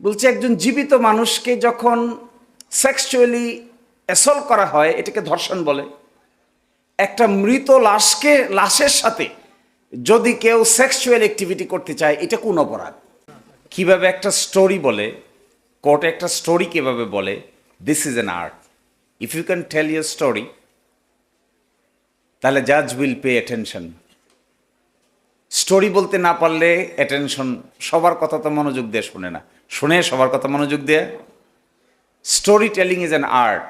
বলছে একজন জীবিত মানুষকে যখন সেক্সুয়ালি অ্যাসল্ট করা হয় এটাকে ধর্ষণ বলে। একটা মৃত লাশের সাথে যদি কেউ সেক্সুয়াল অ্যাক্টিভিটি করতে চায় এটা কোন অপরাধ? কিভাবে একটা স্টোরি বলে, কোর্টে একটা স্টোরি কিভাবে বলে, this is an art. If you can tell your story তাহলে জাজ উইল পে অ্যাটেনশন। স্টোরি বলতে না পারলে অ্যাটেনশন, সবার কথা তো মনোযোগ দিয়ে শুনে না, শুনে সবার কথা মনোযোগ দিয়ে। Story telling is an art.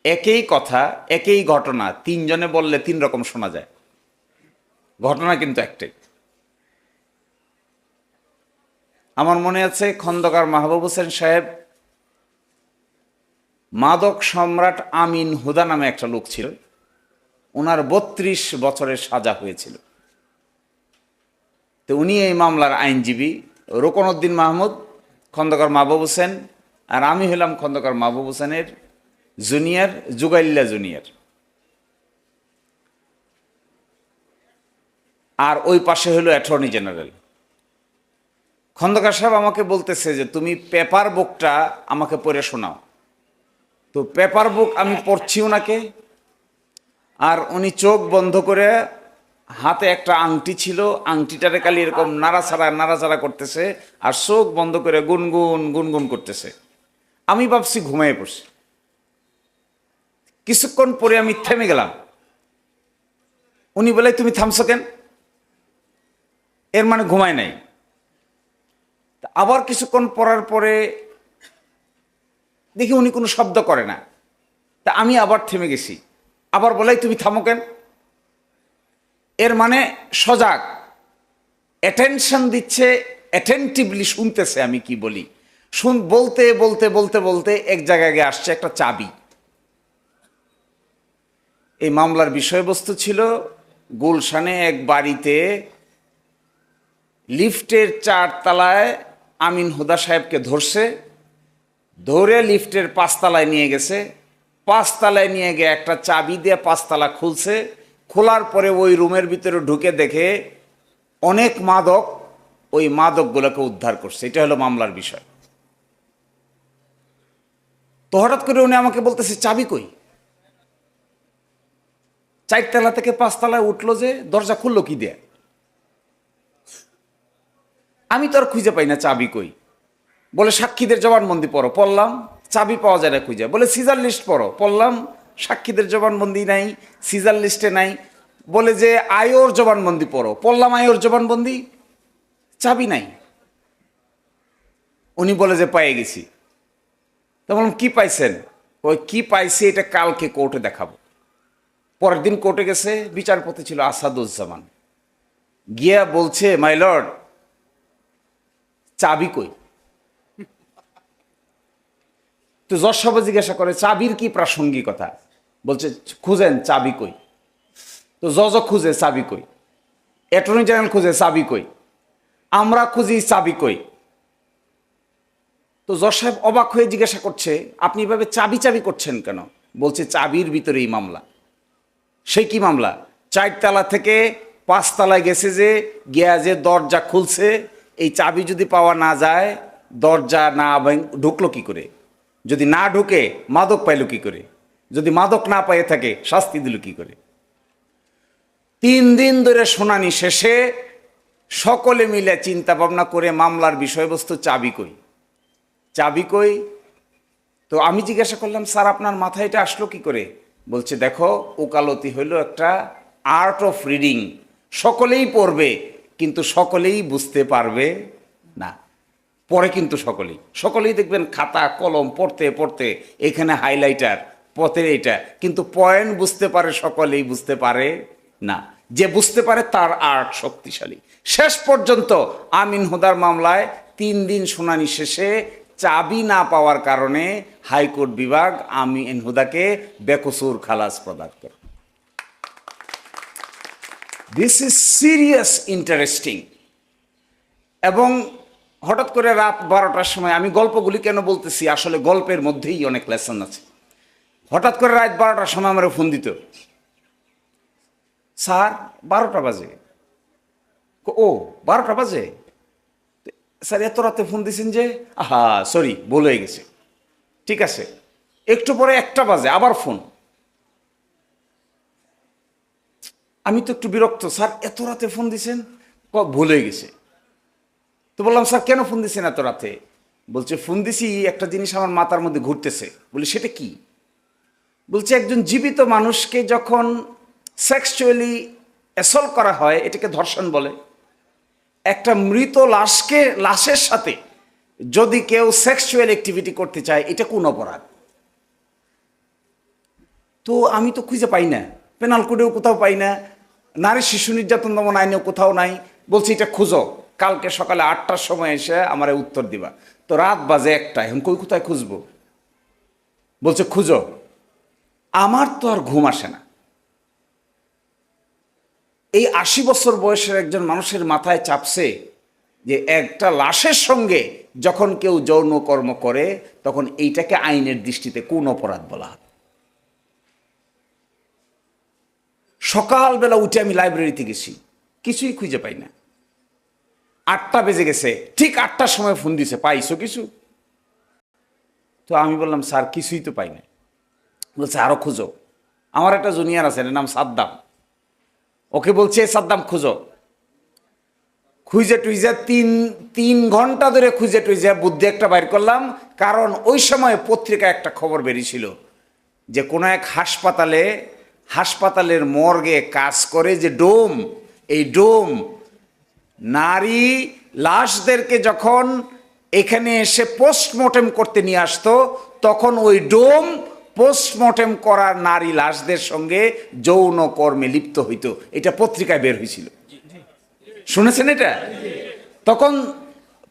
একই কথা, একই ঘটনা তিনজনে বললে তিন রকম শোনা যায়, ঘটনা কিন্তু একটাই। আমার মনে আছে খন্দকার মাহবুব হোসেন সাহেব, মাদক সম্রাট আমিন হুদা নামে একটা লোক ছিল, ওনার 32 বছরের সাজা হয়েছিল। তো উনি এই মামলার আইনজীবী, রোকনউদ্দিন মাহমুদ, খন্দকার মাহবুব হোসেন, আর আমি হলাম খন্দকার মাহবুব হোসেনের জুনিয়র, জুগাইল্লা জুনিয়র। আর ওই পাশে হলো অ্যাটর্নি জেনারেল। খন্দকার সাহেব আমাকে বলতেছে যে তুমি পেপার বুকটা আমাকে পড়ে শোনাও। তো পেপার বুক আমি পড়ছি ওনাকে, আর উনি চোখ বন্ধ করে, হাতে একটা আংটি ছিল, আংটিটারে খালি এরকম নাড়াচাড়া করতেছে, আর চোখ বন্ধ করে গুনগুন গুনগুন করতেছে। আমি ভাবছি ঘুমিয়ে পড়ছি। কিছুক্ষণ পরে আমি থেমে গেলাম। উনি বলে তুমি থামছো কেন? এর মানে ঘুমায় নাই। আবার কিছুক্ষণ পড়ার পরে দেখি উনি কোনো শব্দ করে না। তা আমি আবার থেমে গেছি। আবার বলে তুমি থামো কেন? এর মানে সজাগ, অ্যাটেনশন দিচ্ছে, অ্যাটেন্টিভলি শুনতেছে আমি কি বলি। বলতে বলতে বলতে বলতে এক জায়গায় গিয়ে আসছে একটা চাবি। এই মামলার বিষয়বস্তু ছিল গুলশানে এক বাড়িতে লিফটের 4 তলায় আমিন হুদা সাহেবকে ধরছে, ধরে লিফটের 5 তলায় নিয়ে গেছে। 5 তলায় নিয়ে গিয়ে একটা চাবি দিয়ে 5 তলা খুলছে। খোলার পরে ওই রুমের ভিতরে ঢুকে দেখে অনেক মাদক, ওই মাদকগুলোকে উদ্ধার করছে। এটা হলো মামলার বিষয়। তো হঠাৎ করে উনি আমাকে বলতেছে চাবি কই? 4 তলা থেকে 5 তলায় উঠলো যে, দরজা খুললো কি দিয়ে? আমি তো আর খুঁজে পাই না চাবি কই। বলে সাক্ষীদের জবানবন্দি পড়ো, পড়লাম, চাবি পাওয়া যায় না খুঁজে। বলে সিজার লিস্ট পড়ো, পড়লাম, সাক্ষীদের জবানবন্দি নাই, সিজার লিস্টে নাই। বলে যে আয়োর জবানবন্দি পড়ো, পড়লাম, আয়োর জবানবন্দি, চাবি নাই। উনি বলে যে পেয়ে গেছি। তো বললাম কি পাইছেন? ওই কি পাইছি এটা কালকে কোর্টে দেখাবো। পরের দিন কোর্টে গেছে, বিচারপতি ছিল আসাদুজ্জামান। গিয়া বলছে মাই লর্ড, চাবি কই? তো জজ সাহেব জিজ্ঞাসা করে চাবির কি প্রাসঙ্গিকতা? বলছে খুঁজেন চাবি কই। তো জজ খুঁজে চাবি কই, অ্যাটর্নি জেনারেল খুঁজে চাবি কই, আমরা খুঁজি চাবি কই। তো জজ সাহেব অবাক হয়ে জিজ্ঞাসা করছে আপনি এভাবে চাবি চাবি করছেন কেন? বলছে চাবির ভিতরেই মামলা। সে কি মামলা? 4 তলা থেকে 5 তলায় গেছে, যে গিয়া যে দরজা খুলছে, এই চাবি যদি পাওয়া না যায়, দরজা না ঢুকলো কি করে? যদি না ঢুকে মাদক পাইল কি করে? যদি মাদক না পাইয়ে থাকে শাস্তি দিল কি করে? 3 দিন ধরে শুনানি শেষে সকলে মিলে চিন্তা ভাবনা করে মামলার বিষয়বস্তু চাবি কই, চাবি কই। তো আমি জিজ্ঞাসা করলাম স্যার আপনার মাথায় এটা আসলো কি করে? বলছে দেখো, ওকালতি হইল একটা আর্ট অফ রিডিং। সকলেই পড়বে কিন্তু সকলেই বুঝতে পারবে না। পরে কিন্তু সকলেই দেখবেন খাতা কলম পড়তে পড়তে এখানে হাইলাইটার, পথের এইটা, কিন্তু পয়েন্ট বুঝতে পারে, সকলেই বুঝতে পারে না। যে বুঝতে পারে তার আর্ট শক্তিশালী। শেষ পর্যন্ত আমিন হুদার মামলায় 3 দিন শুনানি শেষে চাবি না পাওয়ার কারণে হাইকোর্ট বিভাগ আমিন হুদাকে বেকসুর খালাস প্রদান করে। This is serious interesting. এবং হঠাৎ করে রাত 12টার সময়, আমি গল্পগুলি কেন বলতেছি, আসলে গল্পের মধ্যেই অনেক লেসন আছে। হঠাৎ করে রাত 12টার সময় আমার ফোন দিত, স্যার 12টা বাজে। ও 12টা বাজে? স্যার এত রাতে ফোন দিয়েছেন যে? আহা সরি, ভুল হয়ে গেছে। ঠিক আছে, একটু পরে 1টা বাজে আবার ফোন। আমি তো একটু বিরক্ত, স্যার এত রাতে ফোন দিয়েছেন? ভুল হয়ে গেছে। তো বললাম স্যার কেন ফোন দিয়েছেন এত রাতে? বলছে ফোন দিছি, একটা জিনিস আমার মাথার মধ্যে ঘুরতেছে। বলি সেটা কি? বলছে একজন জীবিত মানুষকে যখন সেক্সুয়ালি অ্যাসল্ট করা হয়, এটাকে ধর্ষণ বলে। একটা মৃত লাশের সাথে যদি কেউ সেক্সুয়াল অ্যাক্টিভিটি করতে চায়, এটা কোন অপরাধ? তো আমি তো খুঁজে পাই না, পেনাল কোডেও কোথাও পাই না, নারী শিশু নির্যাতন দমন আইনেও কোথাও নাই। বলছি এটা খুঁজো, কালকে সকালে 8টার সময় এসে আমার উত্তর দিবা। তো রাত বাজে 1টা, এখন কোথায় খুঁজবো? বলছে খুঁজো। আমার তো আর ঘুম আসে না। এই 80 বছর বয়সের একজন মানুষের মাথায় চাপছে যে একটা লাশের সঙ্গে যখন কেউ যৌন কর্ম করে, তখন এইটাকে আইনের দৃষ্টিতে কোন অপরাধ বলা হয়? সকালবেলা উঠে আমি লাইব্রেরিতে গেছি, কিছুই খুঁজে পাই না। 8টা বেজে গেছে, ঠিক 8টার সময় ফোন দিছে, পাইছো কিছু? তো আমি বললাম স্যার কিছুই তো পাই না। বলছে আরো খুঁজো। আমার একটা জুনিয়র আছে, এর নাম সাদ্দাম, ওকে বলছে সাদ্দাম খুঁজো। খুঁজে টুইজে 3 ঘন্টা ধরে খুঁজে টুইজে বুদ্ধি একটা বাইর করলাম। কারণ ওই সময় পত্রিকায় একটা খবর বেরিয়েছিল যে কোনো এক হাসপাতালের মর্গে কাজ করে যে ডোম, এই ডোম নারী লাশদেরকে যখন এখানে এসে পোস্টমর্টেম করতে নিয়ে আসতো, তখন ওই ডোম পোস্টমর্টেম করার নারী লাশদের সঙ্গে যৌন কর্মে লিপ্ত হইতো। এটা পত্রিকায় বের হয়েছিল, শুনেছেন এটা? তখন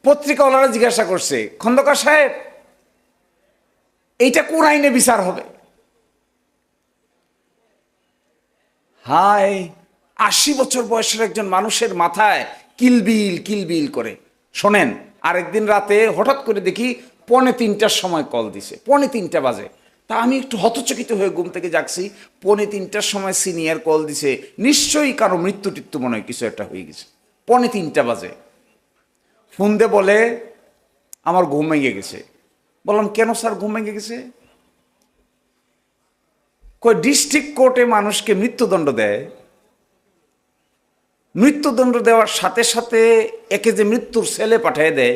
পত্রিকাওয়ালারা জিজ্ঞাসা করছে, খন্দকার সাহেব এইটা কোন আইনে বিচার হবে? হায়, 80 বছর বয়সের একজন মানুষের মাথায় কিলবিল কিলবিল করে। শোনেন, আরেকদিন রাতে হঠাৎ করে দেখি 2:45টার সময় কল দিছে, 2:45 বাজে। তা আমি একটু হতচকিত হয়ে ঘুম থেকে জাগছি, 2:45টার সময় সিনিয়র কল দিছে, নিশ্চয়ই কারো মৃত্যু টিত্যু মনে হয় কিছু একটা হয়ে গেছে। 2:45 বাজে ফোন দিয়ে বলে আমার ঘুম ভেঙে গেছে। বললাম কেন স্যার ঘুম ভেঙে গেছে? কই ডিস্ট্রিক্ট কোর্টে মানুষকে মৃত্যুদণ্ড দেয়, মৃত্যুদণ্ড দেওয়ার সাথে সাথে একে যে মৃত্যুর সেলে পাঠিয়ে দেয়,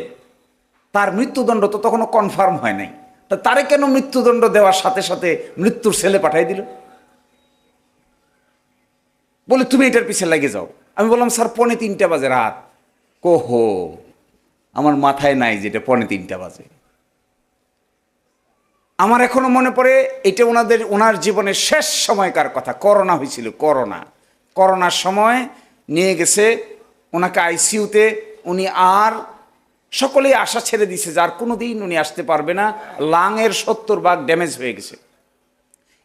তার মৃত্যুদণ্ড তো তখনও কনফার্ম হয় নাই, তা তারে কেন মৃত্যুদণ্ড দেওয়ার সাথে সাথে মৃত্যুর সেলে পাঠিয়ে দিল? বলে তুমি এটার পিছিয়ে লেগে যাও। আমি বললাম স্যার 2:45 বাজে রাত। কোহো, আমার মাথায় নাই যেটা 2:45 বাজে। আমার এখনো মনে পড়ে, এটা ওনার জীবনের শেষ সময়কার কথা। করোনা হয়েছিল, করোনার সময় নিয়ে গেছে ওনাকে আইসিইউতে। উনি আর সকলেই আশা ছেড়ে দিছে যার কোনো দিন উনি আসতে পারবে না, লাংয়ের 70 ভাগ ড্যামেজ হয়ে গেছে।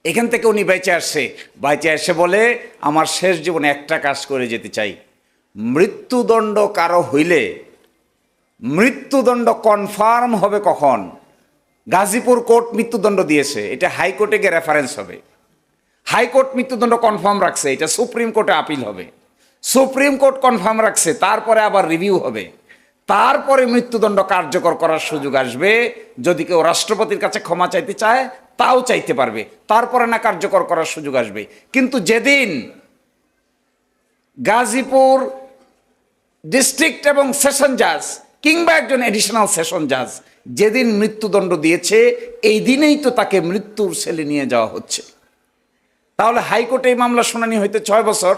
এখান থেকে উনি বাইচে আসে বলে আমার শেষ জীবনে একটা কাজ করে যেতে চাই। মৃত্যুদণ্ড কারো হইলে মৃত্যুদণ্ড কনফার্ম হবে কখন? গাজীপুর কোর্ট মৃত্যুদণ্ড দিয়েছে, এটা হাইকোর্টে গিয়ে রেফারেন্স হবে। হাইকোর্ট মৃত্যুদণ্ড কনফার্ম রাখছে, এটা সুপ্রিম কোর্টে আপিল হবে। সুপ্রিম কোর্ট কনফার্ম রাখছে, তারপরে আবার রিভিউ হবে। তারপরে মৃত্যুদণ্ড কার্যকর করার সুযোগ আসবে। যদি কেউ রাষ্ট্রপতির কাছে ক্ষমা চাইতে চায়, তাও চাইতে পারবে, তারপরে না কার্যকর করার সুযোগ আসবে। কিন্তু যেদিন গাজীপুর ডিস্ট্রিক্ট এবং সেশন জাজ কিংবা একজন এডিশনাল সেশন জাজ যেদিন মৃত্যুদণ্ড দিয়েছে, এই দিনেই তো তাকে মৃত্যুর সেলে নিয়ে যাওয়া হচ্ছে। তাহলে হাইকোর্টে এই মামলা শুনানি হইতে 6 বছর,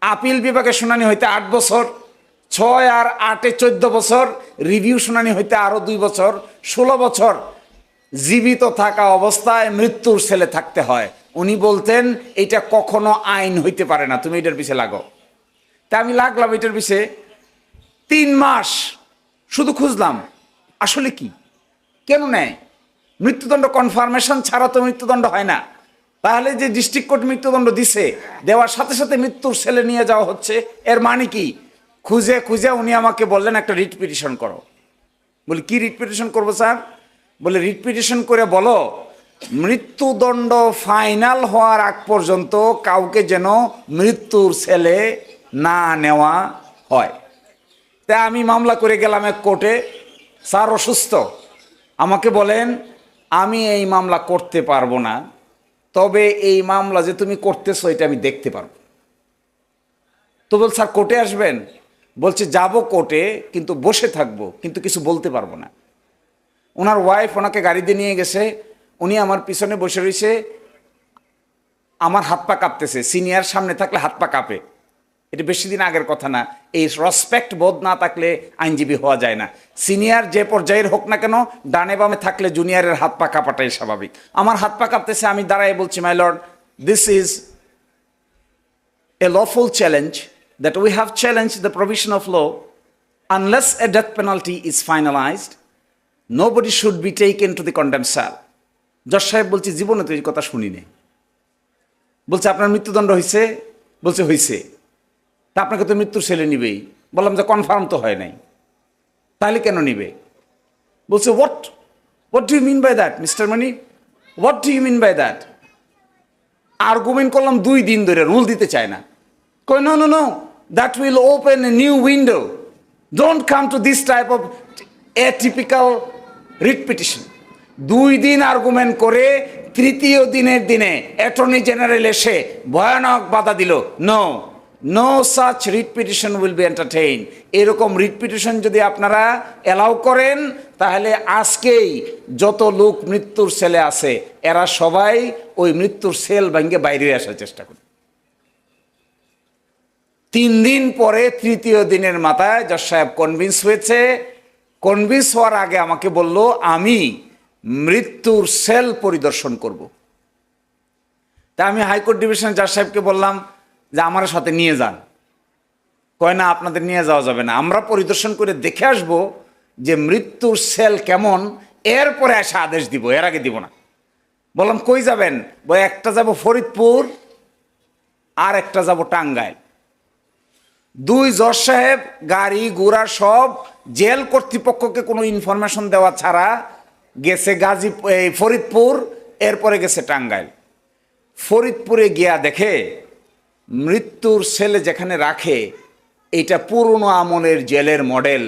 আপিল বিভাগে শুনানি হইতে 8 বছর, 6 আর 8-এ 14 বছর, রিভিউ শুনানি হইতে আরো 2 বছর, 16 বছর জীবিত থাকা অবস্থায় মৃত্যুর সেলে থাকতে হয়। উনি বলতেন এটা কখনো আইন হইতে পারে না, তুমি এটার পিছে লাগো। তা আমি লাগলাম এটার পিছে, 3 মাস শুধু খুঁজলাম আসলে কি, কেন নেয়? মৃত্যুদণ্ড কনফার্মেশন ছাড়া তো মৃত্যুদণ্ড হয় না। তাহলে যে ডিস্ট্রিক্ট কোর্ট মৃত্যুদণ্ড দিছে, দেওয়ার সাথে সাথে মৃত্যুর সেলে নিয়ে যাওয়া হচ্ছে, এর মানে কি? খুঁজে খুঁজে উনি আমাকে বললেন একটা রিট পিটিশন করো। বলি কি রিট পিটিশন করবো স্যার? বলে রিট পিটিশন করে বলো মৃত্যুদণ্ড ফাইনাল হওয়ার আগ পর্যন্ত কাউকে যেন মৃত্যুর সেলে না নেওয়া হয়। তাই আমি মামলা করে গেলাম এক কোর্টে, স্যার অসুস্থ, আমাকে বলেন আমি এই মামলা করতে পারবো না, তবে এই মামলা যে তুমি করতেছো এটা আমি দেখতে পারবো। তো বল স্যার কোর্টে আসবেন? বলছে যাব কোর্টে, কিন্তু বসে থাকবো, কিন্তু কিছু বলতে পারবো না। ওনার ওয়াইফ ওনাকে গাড়িতে নিয়ে গেছে, উনি আমার পিছনে বসে রয়েছে, আমার হাত পা কাঁপতেছে। সিনিয়র সামনে থাকলে হাত পা কাঁপে, এটা বেশি দিন আগের কথা না। এই রেসপেক্ট বোধ না থাকলে আইনজীবী হওয়া যায় না। সিনিয়র যে পর্যায়ের হোক না কেন, ডানে বামে থাকলে জুনিয়রের হাত পা কাঁপাটাই স্বাভাবিক। আমার হাত পা কাঁপতেছে, আমি দাঁড়ায় বলছি, my lord, this is a lawful challenge that we have challenged the provision of law. Unless a death penalty is finalized, nobody should be taken to the condemned cell. জজ সাহেব বলছি জীবনে তো এই কথা শুনিনি। বলছে আপনার মৃত্যুদণ্ড হয়েছে? বলছে হয়েছে। তা আপনাকে তো মৃত্যুর সেলে নিবেই। বললাম যে কনফার্ম তো হয় নাই, তাহলে কেন নিবে? বলছে what do you mean by that mister money, what do you mean by that? Argument করলাম 2 দিন ধরে, রুল দিতে চায় না। কই no no no, that will open a new window, don't come to this type of atypical writ petition. 2 দিন argument করে 3য় দিনের দিনে অ্যাটর্নি জেনারেল এসে ভয়ানক বাধা দিল, no such writ petition will be entertain. এরকম রিট পিটিশন যদি আপনারা অ্যালাউ করেন, তাহলে আজকেই যত লোক মৃত্যুর সেলে আছে এরা সবাই ওই মৃত্যুর সেল ভেঙে বাইরে আসার চেষ্টা করে। 3 দিন পরে 3য় দিনের মাথায় জজ সাহেব কনভিন্স হয়েছে। কনভিন্স হওয়ার আগে আমাকে বলল আমি মৃত্যুর সেল পরিদর্শন করব। তা আমি হাইকোর্ট ডিভিশনের জজ সাহেবকে বললাম যে আমার সাথে নিয়ে যান। কয় না, আপনাদের নিয়ে যাওয়া যাবে না, আমরা পরিদর্শন করে দেখে আসব যে মৃত্যুর সেল কেমন, এরপরে এসে আদেশ দিব, এর আগে দিব না। বললাম কই যাবেন? একটা যাব ফরিদপুর, আর একটা যাব টাঙ্গাইল। 2 জজ সাহেব গাড়ি ঘোড়া সব জেল কর্তৃপক্ষকে কোনো ইনফরমেশন দেওয়া ছাড়া গেছে ফরিদপুর, এরপরে গেছে টাঙ্গাইল। ফরিদপুরে গিয়া দেখে মৃত্যুর সেলে যেখানে রাখে এটা পুরনো আমলের জেলের মডেল,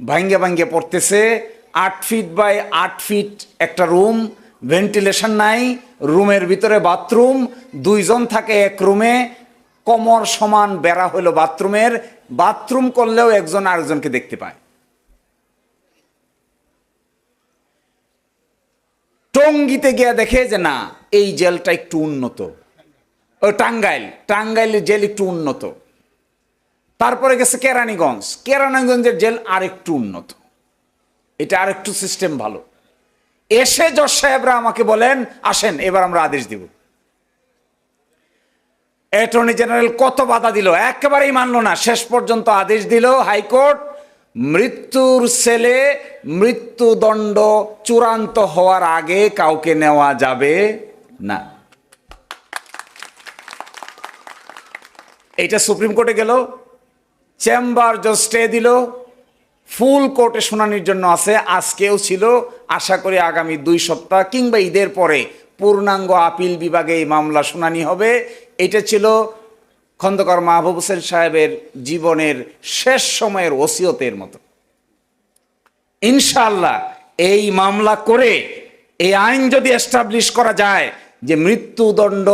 ভাঙ্গে ভাঙ্গে পড়তেছে। 8 ফিট বাই 8 ফিট একটা রুম, ভেন্টিলেশন নাই, রুমের ভিতরে বাথরুম, 2 জন থাকে এক রুমে, কোমর সমান বেড়া হলো বাথরুমের, বাথরুম করলেও একজন আরেকজনকে দেখতে পায়। টঙ্গীতে গিয়া দেখে যে না, এই জেলটা একটু উন্নত। টাঙ্গাইলের জেল একটু উন্নত। তারপরে গেছে কেরানীগঞ্জের জেল আরেকটু উন্নত, এটা আরেকটু সিস্টেম ভালো। এসে জজ সাহেবরা আমাকে বলেন আসেন এবার আমরা আদেশ দিব। অ্যাটর্নি জেনারেল কত বাধা দিল, একেবারেই মানলো না। শেষ পর্যন্ত আদেশ দিল হাইকোর্ট, মৃত্যুর সেলে মৃত্যুদণ্ড চূড়ান্ত হওয়ার আগে কাউকে নেওয়া যাবে না। এইটা সুপ্রিম কোর্টে গেল, চেম্বার জজ স্টে দিল, ফুল কোর্টে শুনানির জন্য আছে, আজকেও ছিল। আশা করি আগামী 2 সপ্তাহ কিংবা ঈদের পরে পূর্ণাঙ্গ আপিল বিভাগে এই মামলা শুনানি হবে। এটা ছিল খন্দকার মাহবুব হোসেন সাহেবের জীবনের শেষ সময়ের ওসিয়তের মতো। ইনশাআল্লাহ এই মামলা করে এই আইন যদি এস্টাবলিশ করা যায় যে মৃত্যুদণ্ড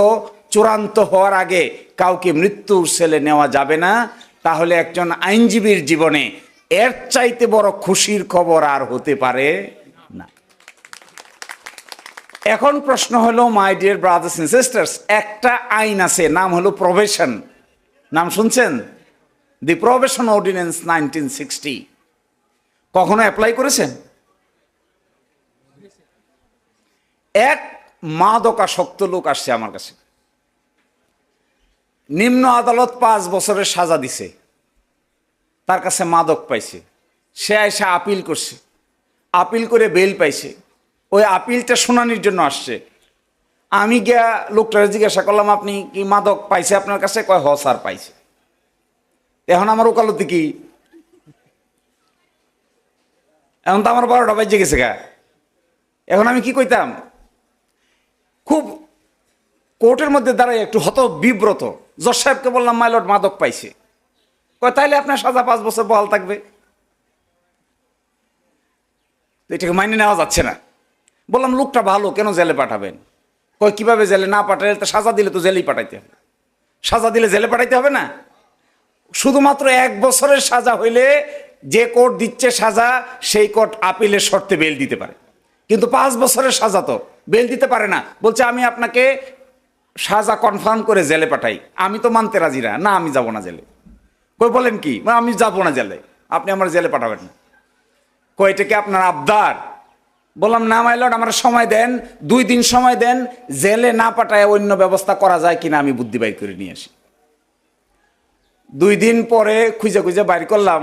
চূড়ান্ত হওয়ার আগে কাউকে মৃত্যুর সেলে নেওয়া যাবে না, তাহলে একজন আইনজীবীর জীবনে এর চাইতে বড় খুশির খবর আর হতে পারে না। এখন প্রশ্ন হলো, my dear brothers and sisters, একটা আইন আছে, নাম হলো প্রবেশন। নাম শুনছেন? The probation ordinance 1960। কখনো অ্যাপ্লাই করেছেন? এক মাদকাসক্ত লোক আসছে আমার কাছে, নিম্ন আদালত 5 বছরের সাজা দিছে, তার কাছে মাদক পাইছে, সে এসে আপিল করছে, আপিল করে বেল পাইছে, ওই আপিলটা শুনানির জন্য আসছে। আমি গিয়া লোকটারে জিজ্ঞাসা করলাম আপনি কি মাদক পাইছে আপনার কাছে? কয় হ স্যার পাইছে। এখন আমার ওকালতি কি? এখন তো আমার 12টা বাজে গেছে গা। এখন আমি কি কইতাম? খুব কোর্টের মধ্যে দাঁড়াই একটু বিব্রত। জজ সাহেবকে বললাম মাই লর্ড মাদক পাইছে। কয় তাইলে আপনার সাজা 5 বছর বহাল থাকবে। তো এটাকে মাইনে নেওয়া যাচ্ছে না। বললাম লোকটা ভালো, কেন জেলে পাঠাবেন? কই কিভাবে জেলে না পাঠালে তো সাজা দিলে তো জেলেই পাঠাইতে হবে। সাজা দিলে জেলে পাঠাইতে হবে না? শুধুমাত্র 1 বছরের সাজা হইলে যে কোর্ট দিচ্ছে সাজা সেই কোর্ট আপিলের শর্তে বেল দিতে পারে, কিন্তু 5 বছরের সাজা তো বেল দিতে পারে না। বলছে আমি আপনাকে সাজা কনফার্ম করে জেলে পাঠাই। আমি তো মানতে রাজি না, না আমি যাব না জেলে। কই বলেন কি? আমি যাব না জেলে, আপনি আমার জেলে পাঠাবেন না। কই এটা কি আপনার আবদার? বললাম না মাই লর্ড, আমার সময় দেন, 2 দিন সময় দেন, জেলে না পাঠায় অন্য ব্যবস্থা করা যায় কিনা আমি বুদ্ধি বাইর করে নিয়ে আসি। 2 দিন পরে খুঁজে খুঁজে বাইর করলাম,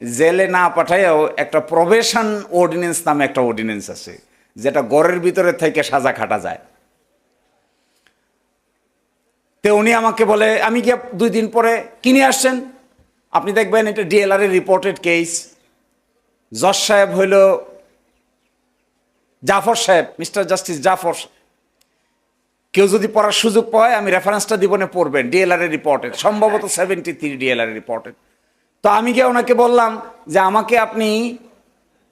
জেলে না পাঠাইয়াও একটা প্রবেশন অর্ডিন্যান্স নামে একটা অর্ডিন্যান্স আছে, যেটা ঘরের ভিতরে থেকে সাজা খাটা যায়। তো উনি আমাকে বলে, আমি গিয়ে 2 দিন পরে কিনে আসছেন, আপনি দেখবেন এটা ডিএলআর এর রিপোর্টেড কেস। জজ সাহেব হইল জাফর সাহেব, মিস্টার জাস্টিস জাফর। কেউ যদি পড়ার সুযোগ পায় আমি রেফারেন্সটা দিব না, পড়বেন। ডিএলআর এর রিপোর্টেড, সম্ভবত 73 ডিএলআর এর রিপোর্টেড। তো আমি গিয়ে ওনাকে বললাম যে আমাকে আপনি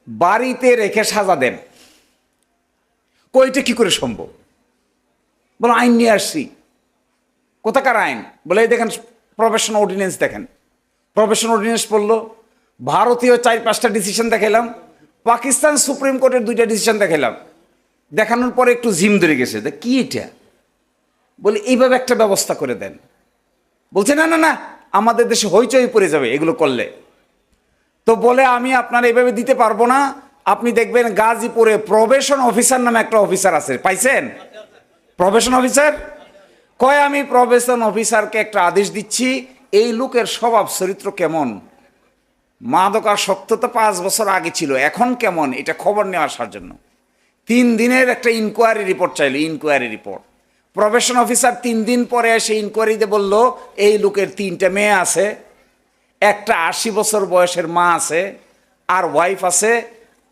বাড়িতে রেখে সাজা দেন। কইটা কি করে সম্ভব? বলো আইন নিয়ে আসছি। কোথাকার আইন? বলে এই দেখেন প্রবেশন অর্ডিন্যান্স, দেখেন। প্রবেশন অর্ডিন্যান্স পড়লো, ভারতীয় 4-5টা ডিসিশন দেখাইলাম, পাকিস্তান সুপ্রিম কোর্টের 2টা ডিসিশন দেখাইলাম। দেখানোর পরে একটু জিম ধরে গেছে, কি এটা? বলে এইভাবে একটা ব্যবস্থা করে দেন। বলছে না না না, আমাদের দেশে হইচই পড়ে যাবে এগুলো করলে। তো বলে আমি আপনার এইভাবে দিতে পারবো না, আপনি দেখবেন গাজীপুরে প্রবেশন অফিসার নামে একটা অফিসার আছে, পাইছেন? প্রবেশন অফিসার কয়, আমি প্রবেশন অফিসারকে একটা আদেশ দিচ্ছি, এই লোকের স্বভাব চরিত্র কেমন, মাদকাসক্ত তো 5 বছর আগে ছিল, এখন কেমন, এটা খবর নিয়ে আসার জন্য 3 দিনের একটা ইনকোয়ারি রিপোর্ট চাইল। ইনকোয়ারি রিপোর্ট প্রবেশন অফিসার 3 দিন পরে এসে ইনকোয়ারিতে বলল এই লোকের 3টা মেয়ে আছে, একটা 80 বছর বয়সের মা আছে, আর ওয়াইফ আছে,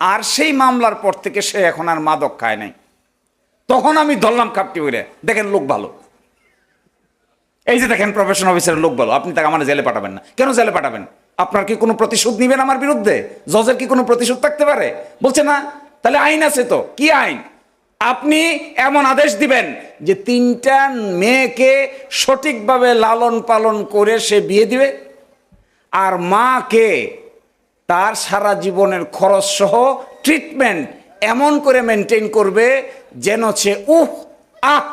আর সেই মামলার পর থেকে সে এখন আর মাদক খায় নাই। তখন আমি ধরলাম কাপটি করে, দেখেন লোক ভালো, এই যে দেখেন প্রফেশন অফিসারের লোক ভালো, আপনি তাকে আমার জেলে পাঠাবেন না। কেন জেলে পাঠাবেন? আপনার কি কোনো প্রতিশোধ নিবেন আমার বিরুদ্ধে? জজের কি কোনো প্রতিশোধ থাকতে পারে? বলছে না। তাহলে আইন আছে তো, কি আইন? আপনি এমন আদেশ দিবেন যে 3টা মেয়েকে সঠিকভাবে লালন পালন করে সে বিয়ে দিবে, আর মাকে তার সারা জীবনের খরচ সহ ট্রিটমেন্ট এমন করে মেনটেন করবে যেন সে আহ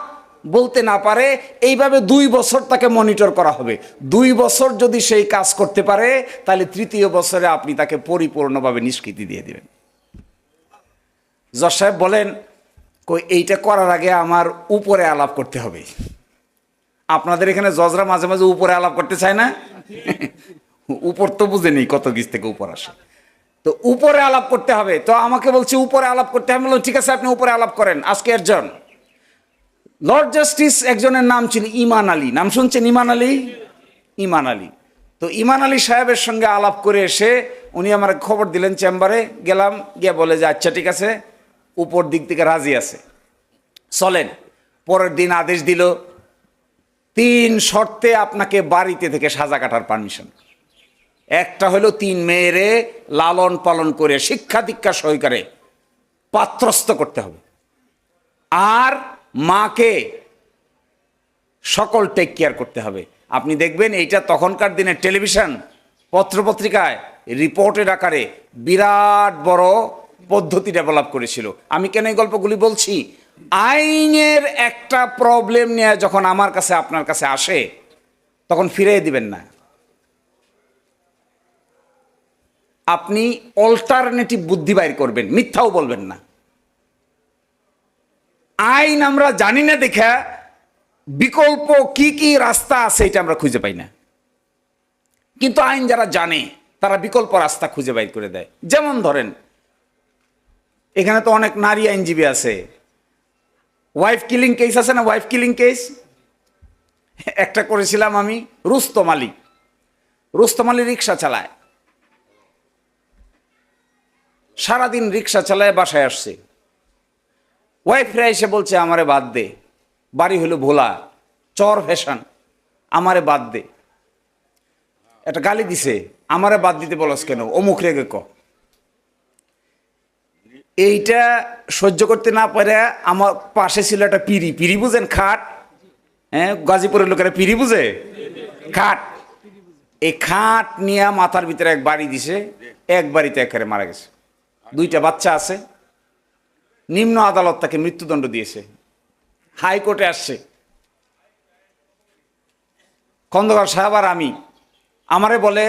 বলতে না পারে। এইভাবে 2 বছর তাকে মনিটর করা হবে। 2 বছর যদি সেই কাজ করতে পারে, তাহলে 3য় বছরে আপনি তাকে পরিপূর্ণভাবে নিষ্কৃতি দিয়ে দিবেন। জজ সাহেব বলেন, কই এইটা করার আগে আমার উপরে আলাপ করতে হবে। আপনাদের এখানে জজরা মাঝে মাঝে উপরে আলাপ করতে চায় না? উপর তো বুঝে নেই কত কিছু থেকে উপর আসে, তো উপরে আলাপ করতে হবে। তো আমাকে বলছে উপরে আলাপ করতে হবে। ঠিক আছে, আপনি উপরে আলাপ করেন। আজকে একজন লর্ড জাস্টিস, একজনের নাম ছিল ইমান আলী, নাম শুনছেন? ইমান আলী। ইমান আলী। তো ইমান আলী সাহেবের সঙ্গে আলাপ করে এসে উনি আমার খবর দিলেন, চেম্বারে গেলাম, গিয়ে বলে যে আচ্ছা ঠিক আছে, উপর দিক থেকে রাজি আছে, চলেন। পরের দিন আদেশ দিল, 3 শর্তে আপনাকে বাড়িতে থেকে সাজা কাটার পারমিশন। একটা হলো 3 মেয়েরে লালন পালন করে শিক্ষা দীক্ষা সহকারে পাত্রস্থ করতে হবে, আর মাকে সকল টেক কেয়ার করতে হবে। আপনি দেখবেন এইটা তখনকার দিনে টেলিভিশন পত্রপত্রিকায় রিপোর্টের আকারে বিরাট বড় পদ্ধতি ডেভেলপ করেছিল। আমি কেন এই গল্পগুলি বলছি? আইনের একটা প্রবলেম নিয়ে যখন আমার কাছে আপনার কাছে আসে, তখন ফিরিয়ে দিবেন না। আপনি অল্টারনেটিভ বুদ্ধি বাইর করবেন, মিথ্যাও বলবেন না। আইন আমরা জানি না দেখা বিকল্প কি কি রাস্তা আছে এটা আমরা খুঁজে পাই না, কিন্তু আইন যারা জানে তারা বিকল্প রাস্তা খুঁজে বাইর করে দেয়। যেমন ধরেন, এখানে তো অনেক নারী আইনজীবী আছে, ওয়াইফ কিলিং কেস আছে না? ওয়াইফ কিলিং কেস একটা করেছিলাম আমি। রুস্তম আলী, রুস্তম আলী রিক্সা চালায়, সারাদিন রিক্সা চালায় বাসায় আসছে। ওয়াইফরা এসে বলছে আমারে বাদ দে, বাড়ি হলো ভোলা, চর ফ্যাশন, আমারে বাদ দে। একটা গালি দিছে, আমারে বাদ দিতে বলস কেন, অমুক রেগে ক। এইটা সহ্য করতে না পারে আমার পাশে ছিল একটা পিড়ি, পিড়ি বুঝেন? খাট, হ্যাঁ, গাজীপুরের লোকেরা পিড়ি বুঝে? খাট, এই খাট নিয়ে মাথার ভিতরে এক বাড়ি দিছে, এক বাড়িতে একেবারে মারা গেছে। দুইটা বাচ্চা আছে। নিম্ন আদালত তাকে মৃত্যুদণ্ড দিয়েছে। হাইকোর্টে আসছে। খন্দকার সাহেব আর আমি, আমারে বলে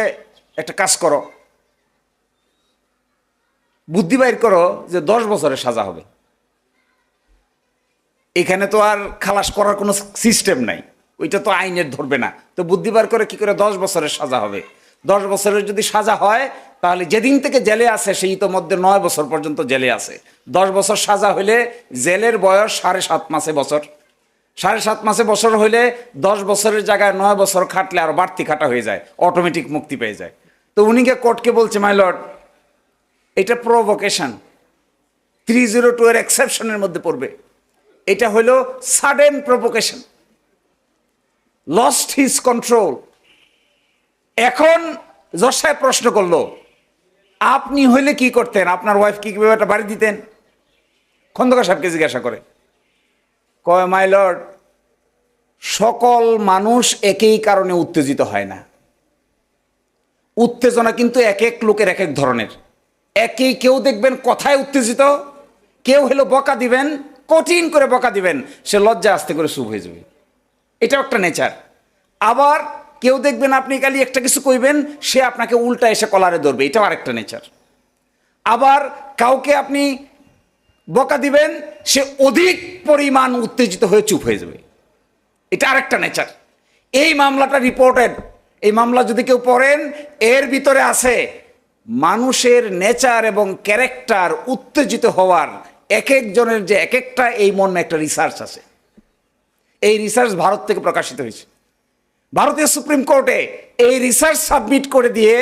একটা কাজ করো, বুদ্ধি বাইর করো যে 10 বছরের সাজা হবে। এখানে তো আর খালাস করার কোনো সিস্টেম নাই, ওইটা তো আইনের ধরবে না। তো বুদ্ধি বার করে কি করে 10 বছরের সাজা হবে? 10 বছরের যদি সাজা হয় তাহলে যেদিন থেকে জেলে আছে সেই তো মধ্যে 9 বছর পর্যন্ত জেলে আছে। 10 বছর সাজা হইলে জেলের বয়স 7.5 মাসে বছর, 7.5 মাসে বছর হইলে 10 বছরের জায়গায় 9 বছর খাটলে আরো বাড়তি খাটা হয়ে যায়, অটোমেটিক মুক্তি পেয়ে যায়। তো উনিকে কোর্টকে বলছে, মাই লর্ড, এটা প্রভোকেশন, 302 এর এক্সেপশনের মধ্যে পড়বে। এটা হলো sudden provocation, lost his control. এখন জজ সাহেব প্রশ্ন করলো, আপনি হইলে কি করতেন? আপনার ওয়াইফ কি কিভাবে একটা বাড়ি দিতেন? খন্দকার সাহেবকে জিজ্ঞাসা করে, কয়, মাই লর্ড, সকল মানুষ একই কারণে উত্তেজিত হয় না। উত্তেজনা কিন্তু এক এক লোকের এক এক ধরনের। একই কেউ দেখবেন কথায় উত্তেজিত, কেউ হলো বকা দিবেন, কঠিন করে বকা দিবেন, সে লজ্জা আস্তে করে চুপ হয়ে যাবে, এটাও একটা নেচার। আবার কেউ দেখবেন আপনি খালি একটা কিছু কইবেন, সে আপনাকে উল্টা এসে কলারে ধরবে, এটাও আরেকটা নেচার। আবার কাউকে আপনি বকা দিবেন, সে অধিক পরিমাণ উত্তেজিত হয়ে চুপ হয়ে যাবে, এটা আরেকটা নেচার। এই মামলাটা রিপোর্টেড, এই মামলা যদি কেউ পড়েন, এর ভিতরে আছে মানুষের নেচার এবং ক্যারেক্টার উত্তেজিত হওয়ার এক একজনের যে এক একটা, এই মর্মে একটা রিসার্চ আছে। এই রিসার্চ ভারত থেকে প্রকাশিত হয়েছে। ভারতীয় সুপ্রিম কোর্টে এই রিসার্চ সাবমিট করে দিয়ে,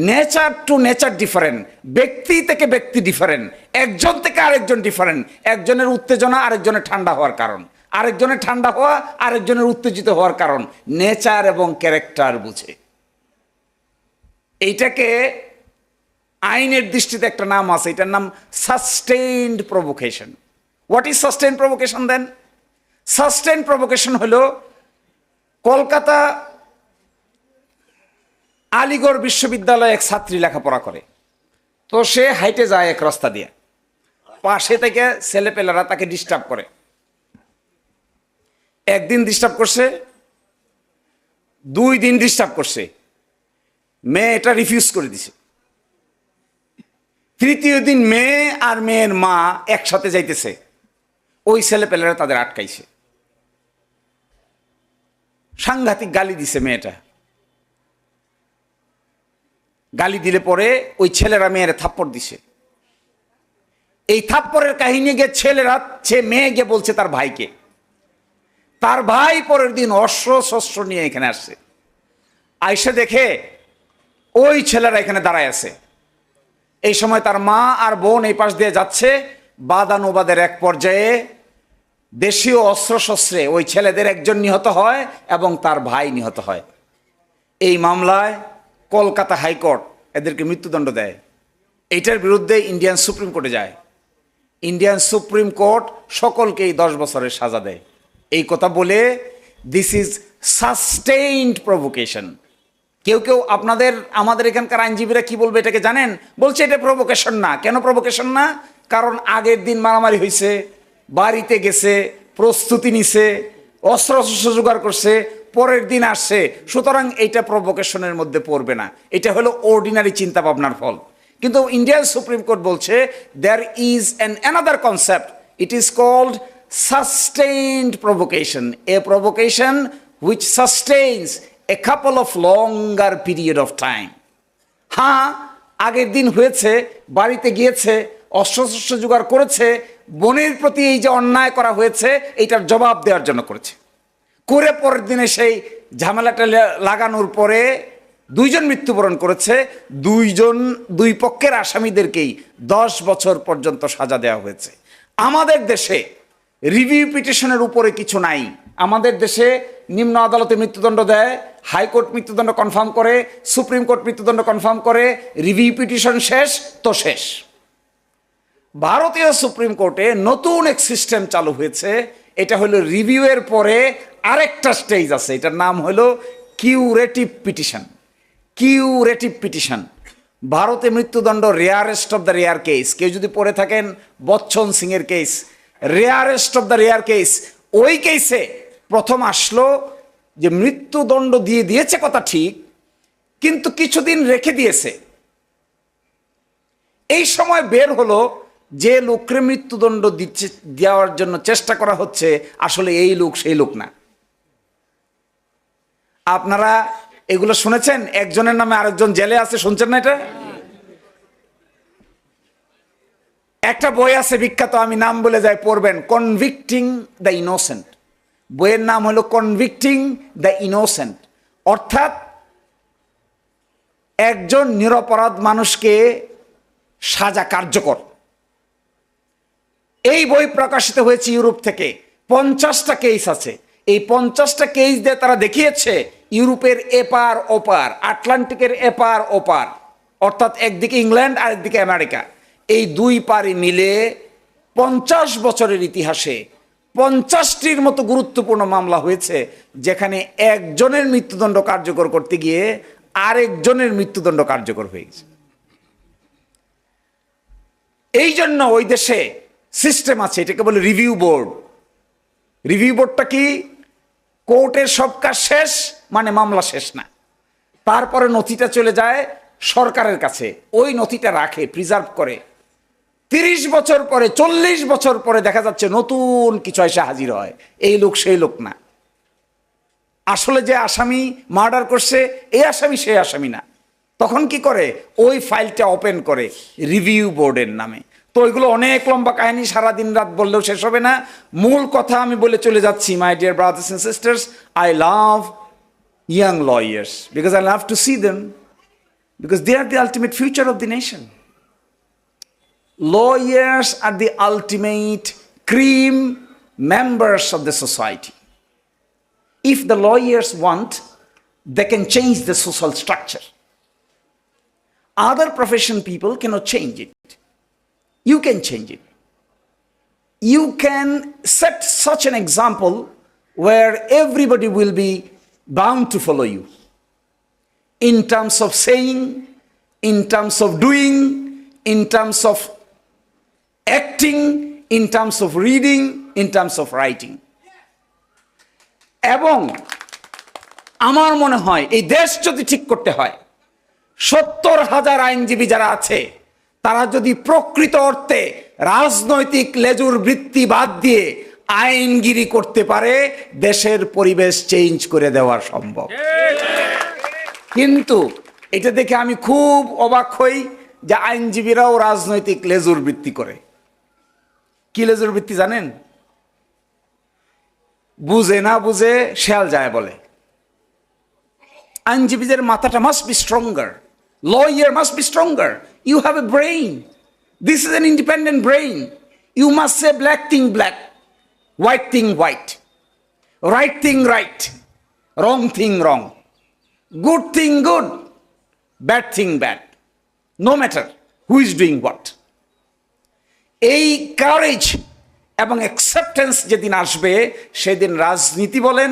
নেচার টু নেচার ডিফারেন্ট, ব্যক্তি থেকে ব্যক্তি ডিফারেন্ট, একজন থেকে আরেকজন ডিফারেন্ট। একজনের উত্তেজনা আরেকজনের ঠান্ডা হওয়ার কারণ, আরেকজনের ঠান্ডা হওয়া আরেকজনের উত্তেজিত হওয়ার কারণ, নেচার এবং ক্যারেক্টার বুঝে। এইটাকে আইনের দৃষ্টিতে একটা নাম আছে, এটার নাম sustained provocation. What is sustained provocation then? Sustained provocation হলো, কলকাতা আলিগড় বিশ্ববিদ্যালয়ে এক ছাত্রী লেখাপড়া করে, তো সে হাইটে যায় এক রাস্তা দিয়ে, পাশে থেকে ছেলেপেলেরা তাকে ডিস্টার্ব করে। একদিন ডিস্টার্ব করছে, 2 দিন ডিস্টার্ব করছে, মেয়ে এটা রিফিউজ করে দিছে। 3য় দিন মেয়ে আর মেয়ের মা একসাথে যাইতেছে, ওই ছেলেপেলেরা তাদের আটকাইছে, সাংঘাতিক গালি দিছে মেয়েটা। গালি দিলে পরে ওই ছেলেরা মেয়ের থাপ্পড় দিছে। এই থাপ্পড়ের কাহিনী গিয়ে ছেলেরা, মেয়ে গিয়ে বলছে তার ভাইকে। তার ভাই পরের দিন অস্ত্র শস্ত্র নিয়ে এখানে আসছে, আইসে দেখে ওই ছেলেরা এখানে দাঁড়ায় আছে। এই সময় তার মা আর বোন এই পাশ দিয়ে যাচ্ছে, বাদানুবাদের এক পর্যায়ে দেশীয় অস্ত্রশস্ত্রে ওই ছেলেদের একজন নিহত হয় এবং তার ভাই নিহত হয়। এই মামলায় কলকাতা হাইকোর্ট এদেরকে মৃত্যুদণ্ড দেয়। এইটার বিরুদ্ধে ইন্ডিয়ান সুপ্রিম কোর্টে যায়। ইন্ডিয়ান সুপ্রিম কোর্ট সকলকেই 10 বছরের সাজা দেয়। এই কথা বলে, দিস ইজ সাস্টেইনড প্রভোকেশন। কেউ কেউ আমাদের এখানকার আইনজীবীরা কি বলবে এটাকে জানেন? বলছে এটা প্রভোকেশন না। কেন প্রভোকেশন না? কারণ আগের দিন মারামারি হয়েছে, বাড়িতে গেছে, প্রস্তুতি নিছে, অস্ত্র শস্ত্র জোগাড় করছে, পরের দিন আসছে, সুতরাং এইটা প্রভোকেশনের মধ্যে পড়বে না। এটা হলো অর্ডিনারি চিন্তা ভাবনার ফল। কিন্তু ইন্ডিয়ান সুপ্রিম কোর্ট বলছে there is another concept, it is called sustained provocation, a provocation which sustains a couple of longer period of time. হ্যাঁ, আগের দিন হয়েছে, বাড়িতে গিয়েছে, অস্ত্রশস্ত্র জোগাড় করেছে, বোনের প্রতি এই যে অন্যায় করা হয়েছে এইটার জবাব দেওয়ার জন্য করেছে। করে পরের দিনে সেই ঝামেলাটা লাগানোর পরে 2 জন মৃত্যুবরণ করেছে। 2 পক্ষের আসামিদেরকেই 10 বছর পর্যন্ত সাজা দেওয়া হয়েছে। আমাদের দেশে রিভিউ পিটিশনের উপরে কিছু নাই। আমাদের দেশে নিম্ন আদালতে মৃত্যুদণ্ড দেয়, হাইকোর্ট মৃত্যুদণ্ড কনফার্ম করে, সুপ্রিম কোর্ট মৃত্যুদণ্ড কনফার্ম করে, রিভিউ পিটিশন শেষ তো শেষ। ভারতীয় সুপ্রিম কোর্টে নতুন এক সিস্টেম চালু হয়েছে। এটা হলো রিভিউয়ের পরে আরেকটা স্টেজ আছে, এটার নাম হলো কিউরেটিভ পিটিশন। কিউরেটিভ পিটিশন, ভারতে মৃত্যুদণ্ড rarest of the rare case. কেউ যদি পড়ে থাকেন বচ্চন সিং এর case, rarest of the rare case, ওই কেসে প্রথম আসলো যে মৃত্যুদণ্ড দিয়েছে কথা ঠিক, কিন্তু কিছুদিন রেখে দিয়েছে। এই সময় বের হলো যে লোককে মৃত্যুদণ্ড দেওয়ার জন্য চেষ্টা করা হচ্ছে আসলে এই লোক সেই লোক না। আপনারা এগুলো শুনেছেন? একজনের নামে আরেকজন জেলে আছে, শুনছেন না? এটা একটা বই আছে বিখ্যাত, আমি নাম বলে যাই, পড়বেন, কনভিক্টিং দ্য ইনোসেন্ট। বইয়ের নাম হলো কনভিক্টিং দ্য ইনোসেন্ট, অর্থাৎ একজন নিরপরাধ মানুষকে সাজা কার্যকর। এই বই প্রকাশিত হয়েছে ইউরোপ থেকে। 50টা কেস আছে। এই 50টা কেস দিয়ে তারা দেখিয়েছে ইউরোপের এপার ওপার, আটলান্টিকের এপার ওপার, অর্থাৎ একদিকে ইংল্যান্ড আর একদিকে আমেরিকা, এই দুই পারে মিলে 50 বছরের ইতিহাসে 50টির মতো গুরুত্বপূর্ণ মামলা হয়েছে যেখানে একজনের মৃত্যুদণ্ড কার্যকর করতে গিয়ে আরেকজনের মৃত্যুদণ্ড কার্যকর হয়ে গেছে। এই জন্য ওই দেশে সিস্টেম আছে, এটাকে বলে রিভিউ বোর্ড। রিভিউ বোর্ডটা কি? কোর্টের সব কাজ শেষ মানে মামলা শেষ না, তারপরে নথিটা চলে যায় সরকারের কাছে, ওই নথিটা রাখে, প্রিজার্ভ করে। 30 বছর পরে, 40 বছর পরে দেখা যাচ্ছে নতুন কিছু এসে হাজির হয়, এই লোক সেই লোক না। আসলে যে আসামি মার্ডার করছে এই আসামি সেই আসামি না। তখন কি করে? ওই ফাইলটা ওপেন করে রিভিউ বোর্ডের নামে। তো ওইগুলো অনেক লম্বা কাহিনী, সারাদিন রাত বললেও শেষ হবে না। মূল কথা আমি বলে চলে যাচ্ছি। My dear brothers and sisters, I love young lawyers because I love to see them, because they are the ultimate future of the nation. Lawyers are the ultimate cream members of the society. If the lawyers want, they can change the social structure. Other profession people cannot change it. You can change it. You can set such an example where everybody will be bound to follow you. In terms of saying, in terms of doing, in terms of acting, in terms of reading, in terms of writing. এবং আমার মনে হয় এই দেশ যদি ঠিক করতে হয়, 70,000 আইনজীবী যারা আছে তারা যদি প্রকৃত অর্থে রাজনৈতিক লেজুর বৃত্তি বাদ দিয়ে আইনগিরি করতে পারে, দেশের পরিবেশ চেঞ্জ করে দেওয়া সম্ভব। কিন্তু এটা দেখে আমি খুব অবাক হই যে আইনজীবীরাও রাজনৈতিক লেজুর বৃত্তি করে। কি লেজুর বৃত্তি জানেন? বুঝে না বুঝে শেয়াল যায় বলে। আইনজীবীদের মাথাটা must be stronger, lawyer must be stronger. You have a brain, this is an independent brain. You must say black thing black, white thing white, right thing right, wrong thing wrong, good thing good, bad thing bad, no matter who is doing what. এই courage এবং acceptance যেদিন আসবে, সেদিন রাজনীতি বলেন,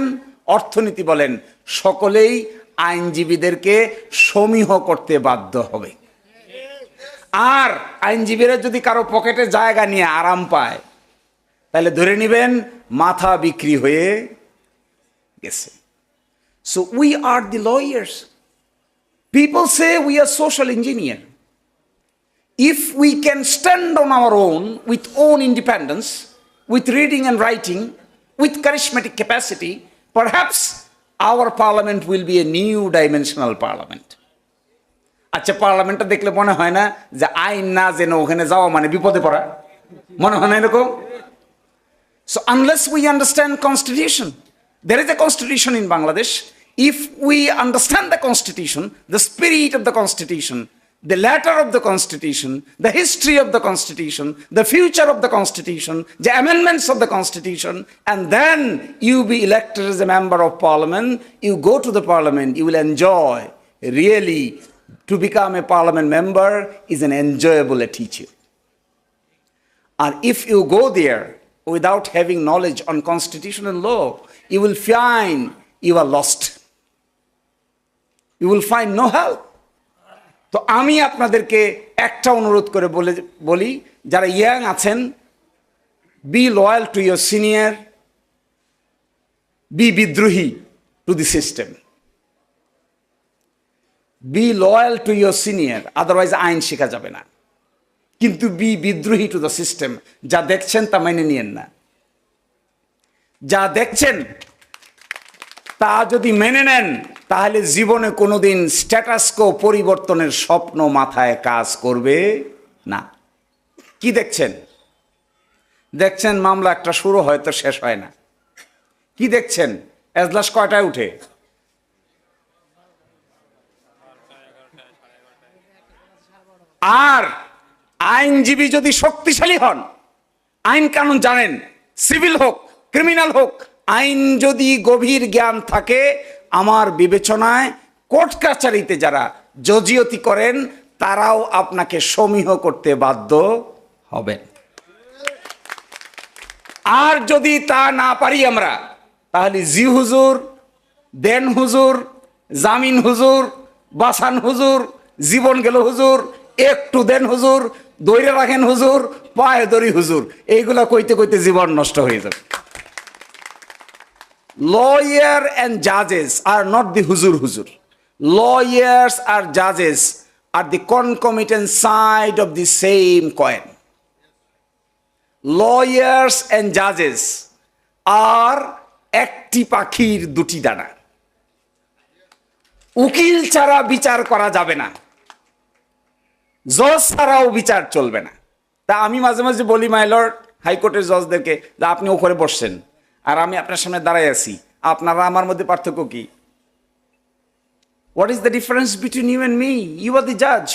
অর্থনীতি বলেন, সকলেই আইনজীবীদেরকে সমীহ করতে বাধ্য হবে। আর আইনজীবীরা যদি কারো পকেটে জায়গা নিয়ে আরাম পায়, তাহলে ধরে নেবেন মাথা বিক্রি হয়ে গেছে। So we are the lawyers. People say we are social engineer. If we can stand on our own with own independence, with reading and writing, with charismatic capacity, perhaps our parliament will be a new dimensional parliament. আচ্ছা, পার্লামেন্টটা দেখলে মনে হয় না যে আইন না জেনে ওখানে যাওয়া মানে বিপদে পড়া? মনে হয় না এরকম? So unless we understand constitution, there is a constitution in Bangladesh. If we understand the constitution, the spirit of the constitution, the letter of the constitution, the history of the constitution, the future of the constitution, the amendments of the constitution, and then you be elected as a member of parliament, you go to the parliament, you will enjoy. Really, to become a parliament member is an enjoyable teacher. R if you go there without having knowledge on constitutional law, you will find you are lost. You will find no help. তো আমি আপনাদেরকে একটা অনুরোধ করে বলি, যারা young আছেন, be loyal to your senior, be বিদ্রোহী to the system. Be loyal to your senior, otherwise আইন শেখা যাবে না। কিন্তু বি বিদ্রোহী টু দ্য সিস্টেম। যা দেখছেন তা মেনে নিয়েন না। যা দেখছেন তা যদি মেনে নেন, তাহলে জীবনে কোনোদিন স্ট্যাটাসকো পরিবর্তনের স্বপ্ন মাথায় কাজ করবে না। কি দেখছেন? দেখছেন মামলা একটা শুরু হয়তো শেষ হয় না। কি দেখছেন? এজলাস কয়টায় উঠে? আর আইনজীবী যদি শক্তিশালী হন, আইন কানুন জানেন, সিভিল হোক ক্রিমিনাল হোক, আইন যদি গভীর জ্ঞান থাকে, আমার বিবেচনায় কোর্ট কাছারিতে যারা জজিয়তি করেন তারাও আপনাকে সমীহ করতে বাধ্য হবেন। আর যদি তা না পারি আমরা, তাহলে জি হুজুর, দেন হুজুর, জামিন হুজুর, বাসান হুজুর, জীবন গেল হুজুর, একটু দেন হুজুর, দৈরে রাখেন হুজুর, পায়ে দড়ি হুজুর, এইগুলা কইতে কইতে জীবন নষ্ট হয়ে যাবে। Lawyer and judges are not the huzur. Lawyers or judges are the concomitant side of the same coin. Lawyers and judges are একটি পাখির দুটি ডানা। উকিল ছাড়া বিচার করা যাবে না, জজ ছাড়াও বিচার চলবে না। তা আমি মাঝে মাঝে বলি মাই লর্ড, হাইকোর্টের জজদেরকে, যে আপনি ওখানে বসছেন আর আমি আপনার সামনে দাঁড়াই আছি, আপনারা আমার মধ্যে পার্থক্য কি? What is the difference between you and me? You are the judge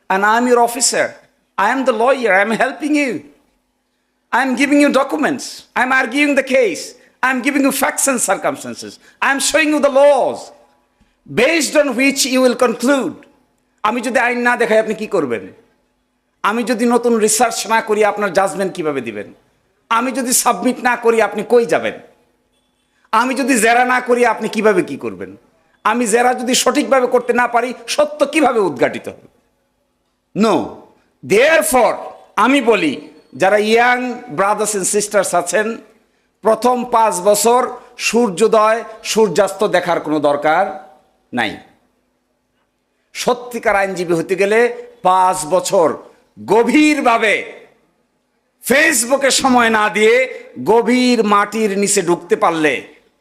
and I am your officer. I am the lawyer. I am helping you. I am giving you documents. I am arguing the case. I am giving you facts and circumstances. I am showing you the laws based on which you will conclude. আমি যদি আইন না দেখাই আপনি কি করবেন? আমি যদি নতুন রিসার্চ না করি আপনার জাজমেন্ট কিভাবে দিবেন? আমি যদি সাবমিট না করি আপনি কই যাবেন? আমি যদি জেরা না করি আপনি কিভাবে কি করবেন? আমি জেরা যদি সঠিকভাবে করতে না পারি সত্য কিভাবে উদ্ঘাটিত হবে? নো, দেয়ারফর আমি বলি, যারা ইয়াং ব্রাদার্স এন্ড সিস্টার্স আছেন, প্রথম 5 বছর সূর্যোদয় সূর্যাস্ত দেখার কোনো দরকার নাই। সত্যিকার আইনজীবী হতে গেলে 5 বছর গভীরভাবে ফেসবুকে সময় না দিয়ে গভীর মাটির নিচে ঢুকতে পারলে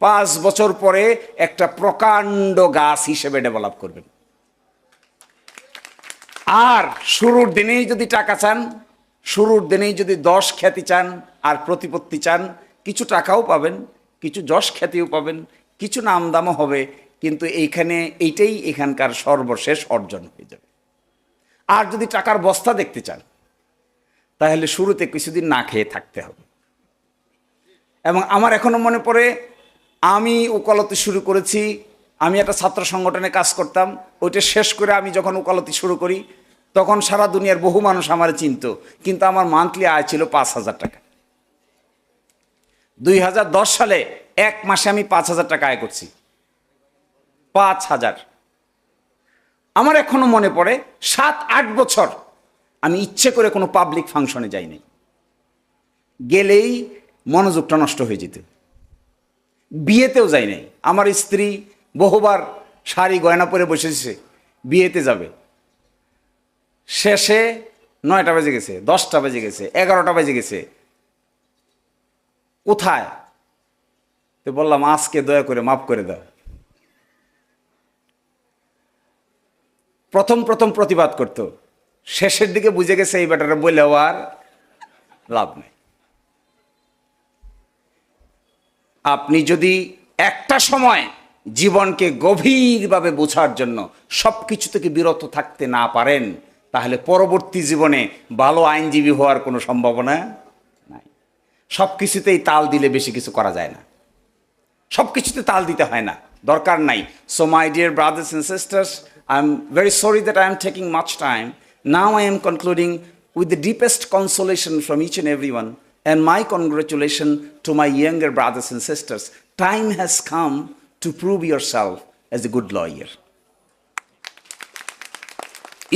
5 বছর পরে একটা প্রকাণ্ড গাছ হিসেবে ডেভেলপ করবেন। আর শুরুর দিনেই যদি টাকা চান, শুরুর দিনেই যদি যশ খ্যাতি চান আর প্রতিপত্তি চান, কিছু টাকাও পাবেন, কিছু যশ খ্যাতিও পাবেন, কিছু নামদামও হবে, কিন্তু এইটাই এখানকার সর্বশেষ অর্জন হয়ে যাবে। আর যদি টাকার বস্তা দেখতে চান, তাহলে শুরুতে কিছুদিন না খেয়ে থাকতে হবে। এবং আমার এখনো মনে পড়ে, আমি ওকালতি শুরু করেছি, আমি একটা ছাত্র সংগঠনে কাজ করতাম, ওইটা শেষ করে আমি যখন ওকালতি শুরু করি তখন সারা দুনিয়ার বহু মানুষ আমার চিনত, কিন্তু আমার মান্থলি আয় ছিল 5,000 টাকা। 2010 সালে 1 মাসে আমি 5,000 টাকা আয় করছি। 5,000। আমার এখনো মনে পড়ে 7-8 বছর আমি ইচ্ছে করে কোনো পাবলিক ফাংশনে যাই নাই, গেলেই মনোযোগটা নষ্ট হয়ে যেত। বিয়েতেও যাই নাই। আমার স্ত্রী বহুবার শাড়ি গয়না পরে বসেছে, বিয়েতে যাবে, শেষে 9টা বেজে গেছে, 10টা বেজে গেছে, 11টা বেজে গেছে। কোথায়? তো বললাম আজকে দয়া করে মাফ করে দাও। প্রথম প্রতিবাদ করতো, শেষের দিকে বুঝে গেছে এই ব্যাটারে বললেও আর লাভ নেই। আপনি যদি একটা সময় জীবনকে গভীরভাবে বোঝার জন্য সবকিছু থেকে বিরত থাকতে না পারেন, তাহলে পরবর্তী জীবনে ভালো আইনজীবী হওয়ার কোনো সম্ভাবনা নাই। সব কিছুতেই তাল দিলে বেশি কিছু করা যায় না, সব কিছুতে তাল দিতে হয় না, দরকার নাই। So my dear brothers and sisters, I am very sorry that I am taking much time. Now I am concluding with the deepest consolation from each and everyone, and my congratulations to my younger brothers and sisters. Time has come to prove yourself as a good lawyer.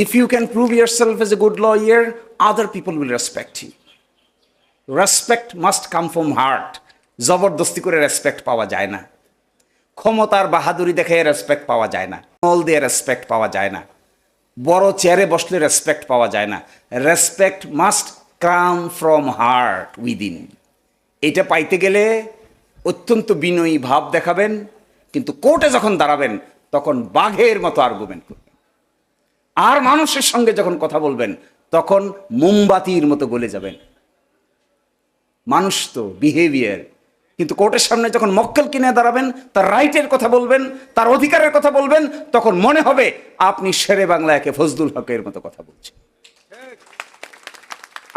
If you can prove yourself as a good lawyer, other people will respect you. Respect must come from heart. জবরদস্তি করে respect পাওয়া যায় না, ক্ষমতার বাহাদুরি দেখে respect পাওয়া যায় না, মল দিয়ে রেসপেক্ট পাওয়া যায় না, বড় চেয়ারে বসলে রেসপেক্ট পাওয়া যায় না। Respect must come from heart within. এটা পাইতে গেলে অত্যন্ত বিনয়ী ভাব দেখাবেন, কিন্তু কোর্টে যখন দাঁড়াবেন তখন বাঘের মতো আর্গুমেন্ট করবেন। আর মানুষের সঙ্গে যখন কথা বলবেন তখন মোমবাতির মতো গলে যাবেন। মানুষ তো বিহেভিয়ার, কিন্তু কোর্টের সামনে যখন মক্কেল কিনে দাঁড়াবেন, তার রাইটের কথা বলবেন, তার অধিকারের কথা বলবেন, তখন মনে হবে আপনি শেরে বাংলাকে ফজলুল হকের মতো কথা বলছেন।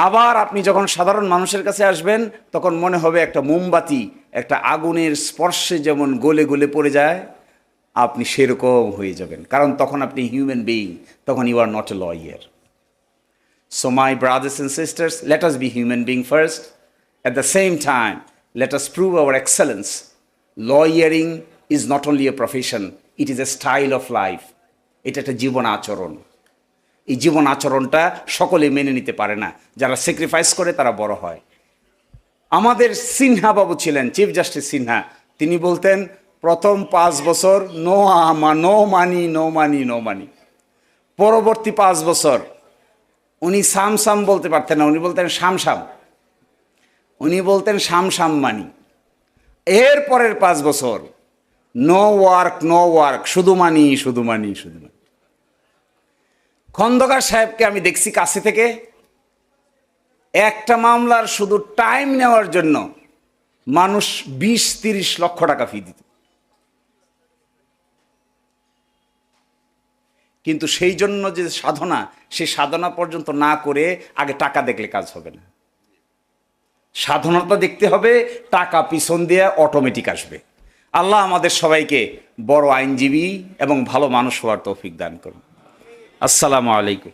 আবার আপনি যখন সাধারণ মানুষের কাছে আসবেন তখন মনে হবে একটা মোমবাতি একটা আগুনের স্পর্শে যেমন গলে গলে পড়ে যায়, আপনি সেরকম হয়ে যাবেন, কারণ তখন আপনি হিউম্যান বিইং, তখন you are not a lawyer. So my brothers and sisters, let us be human being first. At the same time, let us prove our excellence. Lawyering is not only a profession, it is a style of life. এটা একটা জীবন আচরণ। এই জীবন আচরণটা সকলে মেনে নিতে পারে না, যারা স্যাক্রিফাইস করে তারা বড় হয়। আমাদের সিনহা বাবু ছিলেন, চিফ জাস্টিস সিনহা, তিনি বলতেন প্রথম 5 বছর নো মানি। পরবর্তী 5 বছর উনি সাম বলতে পারতেন না, উনি বলতেন শাম। উনি বলতেন শাম মানি। এর পরের 5 বছর নো ওয়ার্ক, শুধু মানি। খন্দকার সাহেবকে আমি দেখছি কাছে থেকে, একটা মামলার শুধু টাইম নেওয়ার জন্য মানুষ 20-30 লক্ষ টাকা ফি দিত, কিন্তু সেই জন্য যে সাধনা, সেই সাধনা পর্যন্ত না করে আগে টাকা দেখলে কাজ হবে না। সাধনাটা দেখতে হবে, টাকা পিছন দিয়ে অটোমেটিক আসবে। আল্লাহ আমাদের সবাইকে বড় আইনজীবী এবং ভালো মানুষ হওয়ার তৌফিক দান করুন। আসসালামু আলাইকুম।